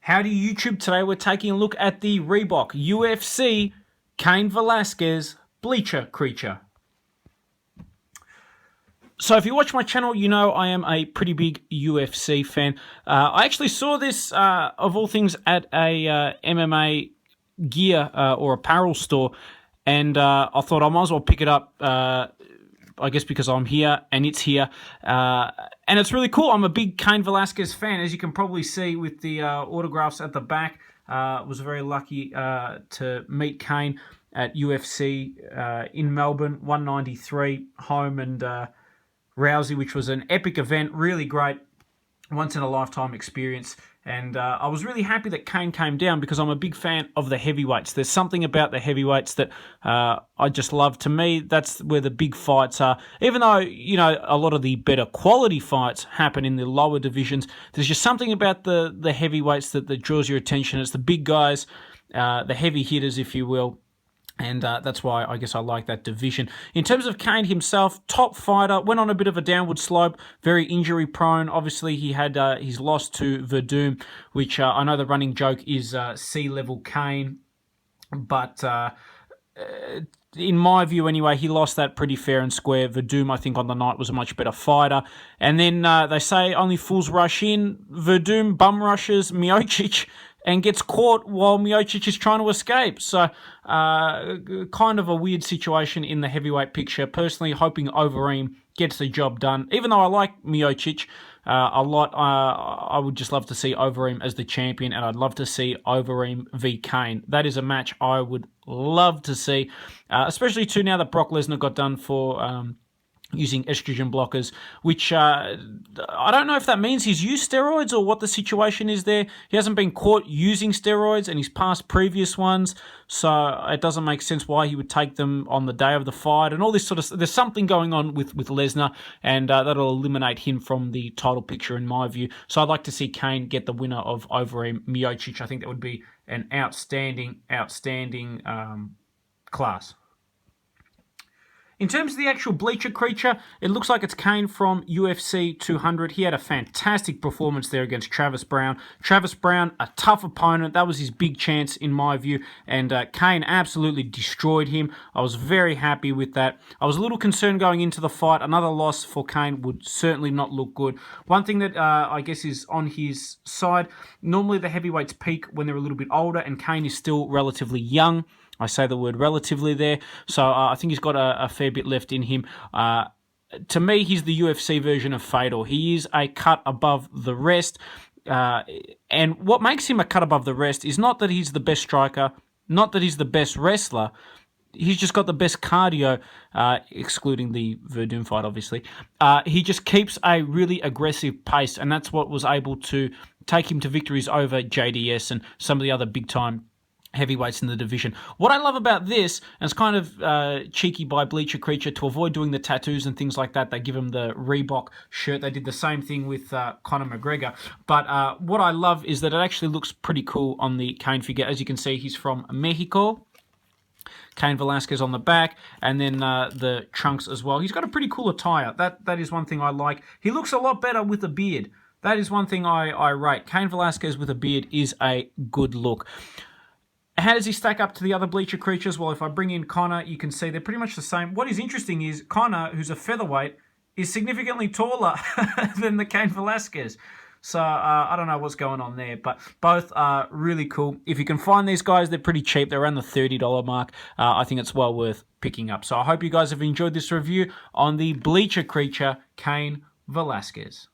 Howdy YouTube. Today we're taking a look at the Reebok UFC Cain Velasquez Bleacher creature. So if you watch my channel, you know I am a pretty big UFC fan. I actually saw this, of all things, at a MMA gear or apparel store, and I thought I might as well pick it up, I guess because I'm here and it's here. And it's really cool. I'm a big Cain Velasquez fan, as you can probably see with the autographs at the back. Was very lucky to meet Cain at UFC in Melbourne, 193 home, and Rousey, which was an epic event, really great, once-in-a-lifetime experience. And I was really happy that Cain came down because I'm a big fan of the heavyweights. There's something about the heavyweights that I just love. To me, that's where the big fights are. Even though, you know, a lot of the better quality fights happen in the lower divisions, there's just something about the heavyweights that draws your attention. It's the big guys, the heavy hitters, if you will. And that's why I guess I like that division. In terms of Cain himself, top fighter, went on a bit of a downward slope, very injury prone. Obviously, he had his loss to Verdum, which I know the running joke is C-level Cain. But in my view anyway, he lost that pretty fair and square. Verdum, I think, on the night was a much better fighter. And then they say only fools rush in. Verdum bum rushes Miocic and gets caught while Miocic is trying to escape. So, kind of a weird situation in the heavyweight picture. Personally, hoping Overeem gets the job done. Even though I like Miocic a lot, I would just love to see Overeem as the champion, and I'd love to see Overeem v. Cain. That is a match I would love to see, especially too now that Brock Lesnar got done for using estrogen blockers, which I don't know if that means he's used steroids or what the situation is there. He hasn't been caught using steroids and he's passed previous ones, so it doesn't make sense why he would take them on the day of the fight and all this sort of. There's something going on with Lesnar, and that'll eliminate him from the title picture in my view. So I'd like to see Cain get the winner of Overeem Miocic. I think that would be an outstanding class. In terms of the actual Bleacher creature, it looks like it's Cain from UFC 200. He had a fantastic performance there against Travis Brown. Travis Brown, a tough opponent. That was his big chance in my view. And Cain absolutely destroyed him. I was very happy with that. I was a little concerned going into the fight. Another loss for Cain would certainly not look good. One thing that I guess is on his side, normally the heavyweights peak when they're a little bit older, and Cain is still relatively young. I say the word relatively there, so I think he's got a fair bit left in him. To me, he's the UFC version of Fedor. He is a cut above the rest, and what makes him a cut above the rest is not that he's the best striker, not that he's the best wrestler. He's just got the best cardio, excluding the Verdum fight, obviously. He just keeps a really aggressive pace, and that's what was able to take him to victories over JDS and some of the other big-time heavyweights in the division. What I love about this, and it's kind of cheeky by Bleacher Creature, to avoid doing the tattoos and things like that, they give him the Reebok shirt. They did the same thing with Conor McGregor. But what I love is that it actually looks pretty cool on the Cain figure. As you can see, he's from Mexico. Cain Velasquez on the back, and then the trunks as well. He's got a pretty cool attire. That is one thing I like. He looks a lot better with a beard. That is one thing I rate. Cain Velasquez with a beard is a good look. How does he stack up to the other Bleacher creatures? Well, if I bring in Conor, you can see they're pretty much the same. What is interesting is Conor, who's a featherweight, is significantly taller than the Cain Velasquez. So I don't know what's going on there, but both are really cool. If you can find these guys, they're pretty cheap. They're around the $30 mark. I think it's well worth picking up. So I hope you guys have enjoyed this review on the Bleacher creature, Cain Velasquez.